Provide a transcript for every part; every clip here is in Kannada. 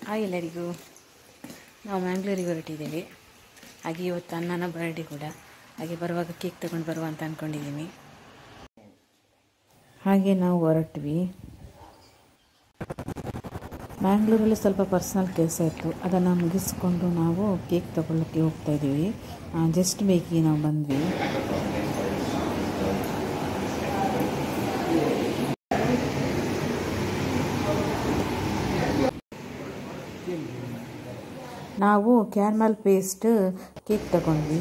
ಹಾಯ್ ಎಲ್ಲರಿಗೂ, ನಾವು ಮ್ಯಾಂಗ್ಳೂರಿಗೆ ಹೊರಟಿದ್ದೇವೆ. ಹಾಗೆ ಇವತ್ತು ಅಣ್ಣನ ಬರ್ಡೇ ಕೂಡ, ಹಾಗೆ ಬರುವಾಗ ಕೇಕ್ ತಗೊಂಡು ಬರುವ ಅಂತ ಅಂದ್ಕೊಂಡಿದ್ದೀನಿ. ಹಾಗೆ ನಾವು ಹೊರಟ್ವಿ. ಮ್ಯಾಂಗ್ಳೂರಲ್ಲಿ ಸ್ವಲ್ಪ ಪರ್ಸ್ನಲ್ ಕೆಲಸ ಇತ್ತು, ಅದನ್ನು ಮುಗಿಸ್ಕೊಂಡು ನಾವು ಕೇಕ್ ತಗೊಳ್ಳೋಕ್ಕೆ ಹೋಗ್ತಾಯಿದ್ದೀವಿ. ಜಸ್ಟ್ ಬೇಕಿಗೆ ನಾವು ಬಂದ್ವಿ. ನಾವು ಕ್ಯಾರಮಲ್ ಪೇಸ್ಟ್ ಕೇಕ್ ತಗೊಂಡ್ವಿ.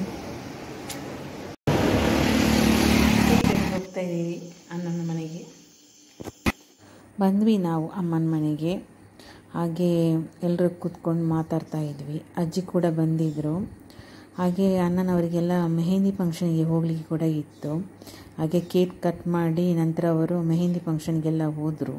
ಹೋಗ್ತಾ ಇದ್ದೀವಿ ಅಣ್ಣನ ಮನೆಗೆ. ಬಂದ್ವಿ ನಾವು ಅಮ್ಮನ ಮನೆಗೆ. ಹಾಗೆ ಎಲ್ಲರೂ ಕೂತ್ಕೊಂಡು ಮಾತಾಡ್ತಾ ಇದ್ವಿ. ಅಜ್ಜಿ ಕೂಡ ಬಂದಿದ್ದರು. ಹಾಗೆ ಅಣ್ಣನವರಿಗೆಲ್ಲ ಮೆಹಂದಿ ಫಂಕ್ಷನ್ಗೆ ಹೋಗಲಿಕ್ಕೆ ಕೂಡ ಇತ್ತು. ಹಾಗೆ ಕೇಕ್ ಕಟ್ ಮಾಡಿ ನಂತರ ಅವರು ಮೆಹಂದಿ ಫಂಕ್ಷನ್ಗೆಲ್ಲ ಹೋದರು.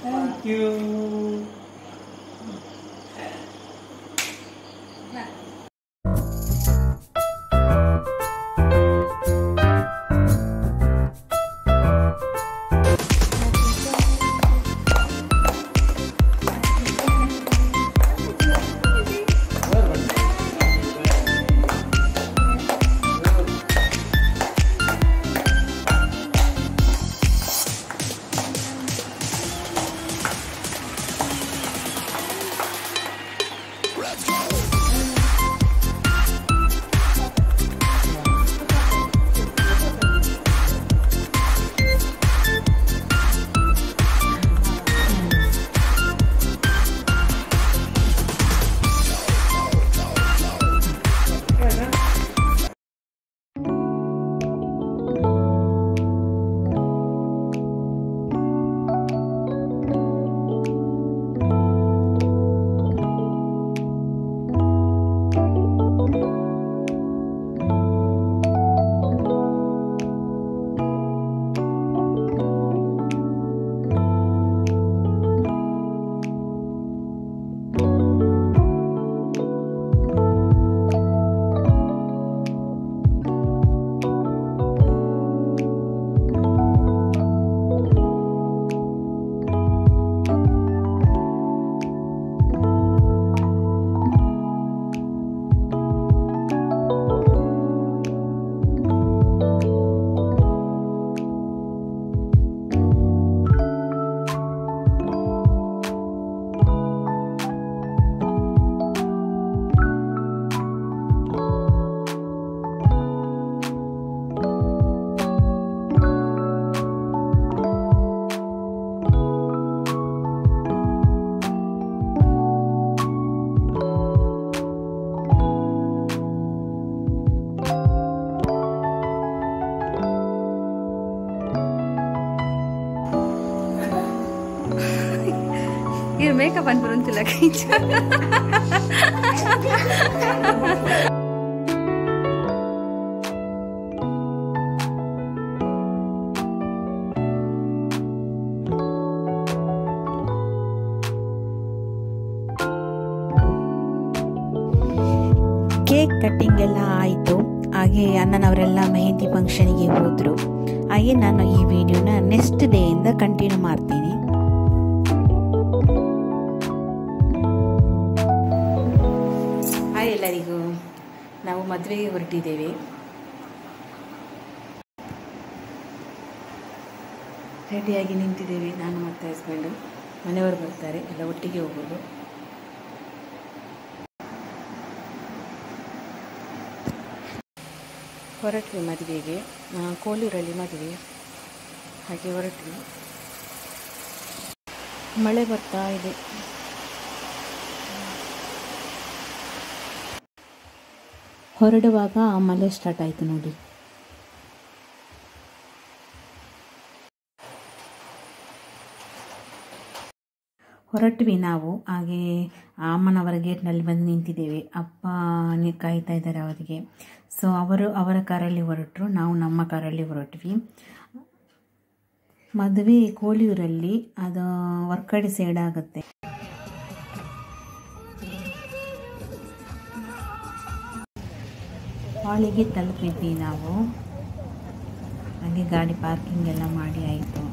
Thank you. Ini makeup an beruntung lagi. Cake cutting ಎಲ್ಲ ಆಯಿತು. ಹಾಗೆ ಅಣ್ಣನವರೆಲ್ಲ ಮೆಹಂದಿ ಫಂಕ್ಷನಿಗೆ ಹೋದರು. ಹಾಗೆ ನಾನು ಈ ವಿಡಿಯೋನ ನೆಕ್ಸ್ಟ್ ಡೇಯಿಂದ ಕಂಟಿನ್ಯೂ ಮಾಡ್ತೀನಿ. ಹಾಯ್ ಎಲ್ಲರಿಗೂ, ನಾವು ಮದುವೆಗೆ ಹೊರಟಿದ್ದೇವೆ. ರೆಡಿಯಾಗಿ ನಿಂತಿದ್ದೇವೆ ನಾನು ಮತ್ತು ಹಸ್ಬೆಂಡು. ಮನೆಯವರು ಬರ್ತಾರೆ, ಎಲ್ಲ ಒಟ್ಟಿಗೆ ಹೋಗೋದು. ಹೊರಟ್ವಿ ಮದುವೆಗೆ. ಕೋಲೂರಲ್ಲಿ ಮದುವೆ. ಹಾಗೆ ಹೊರಟ್ವಿ. ಮಳೆ ಬರ್ತಾ ಇದೆ. ಹೊರಡುವಾಗ ಮಳೆ ಸ್ಟಾರ್ಟ್ ಆಯಿತು ನೋಡಿ. ಹೊರಟ್ವಿ ನಾವು. ಹಾಗೆ ಅಮ್ಮನವರ ಗೇಟ್ನಲ್ಲಿ ಬಂದು ನಿಂತಿದ್ದೇವೆ. ಅಪ್ಪ ಕಾಯ್ತಾ ಇದ್ದಾರೆ ಅವರಿಗೆ. ಸೊ ಅವರ ಕಾರಲ್ಲಿ ಹೊರಟರು, ನಾವು ನಮ್ಮ ಕಾರಲ್ಲಿ ಹೊರಟ್ವಿ. ಮದುವೆ ಕೋಳಿಯೂರಲ್ಲಿ, ಅದು ವರ್ಕಡಿ ಸೈಡ್ ಆಗುತ್ತೆ. ಹಾಲಿಗೆ ತಲುಪಿದ್ವಿ ನಾವು. ಹಾಗೆ ಗಾಡಿ ಪಾರ್ಕಿಂಗ್ ಎಲ್ಲ ಮಾಡಿ ಆಯಿತು.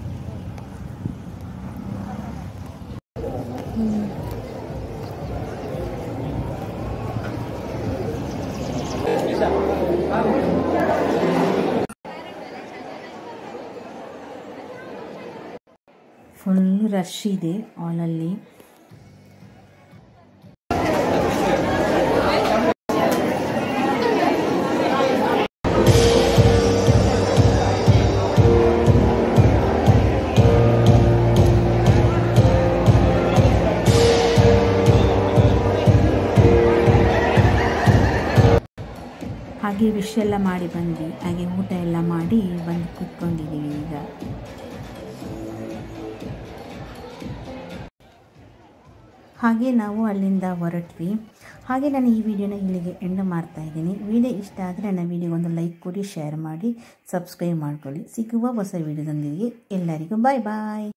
ಫುಲ್ ರಶ್ ಇದೆ ಹಾಲಲ್ಲಿ. ಹಾಗೆ ವಿಶ್ ಎಲ್ಲ ಮಾಡಿ ಬಂದ್ವಿ. ಹಾಗೆ ಊಟ ಎಲ್ಲ ಮಾಡಿ ಬಂದು ಕೂತ್ಕೊಂಡಿದ್ದೀವಿ ಈಗ. ಹಾಗೆ ನಾವು ಅಲ್ಲಿಂದ ಹೊರಟ್ವಿ. ಹಾಗೆ ನಾನು ಈ ವಿಡಿಯೋನ ಇಲ್ಲಿಗೆ ಎಂಡ್ ಮಾಡ್ತಾ ಇದ್ದೀನಿ. ವಿಡಿಯೋ ಇಷ್ಟ ಆದರೆ ನನ್ನ ವಿಡಿಯೋಗೊಂದು ಲೈಕ್ ಕೊಡಿ, ಶೇರ್ ಮಾಡಿ, ಸಬ್ಸ್ಕ್ರೈಬ್ ಮಾಡ್ಕೊಳ್ಳಿ. ಸಿಗುವ ಹೊಸ ವಿಡಿಯೋದೊಂದಿಗೆ ಎಲ್ಲರಿಗೂ ಬಾಯ್ ಬಾಯ್.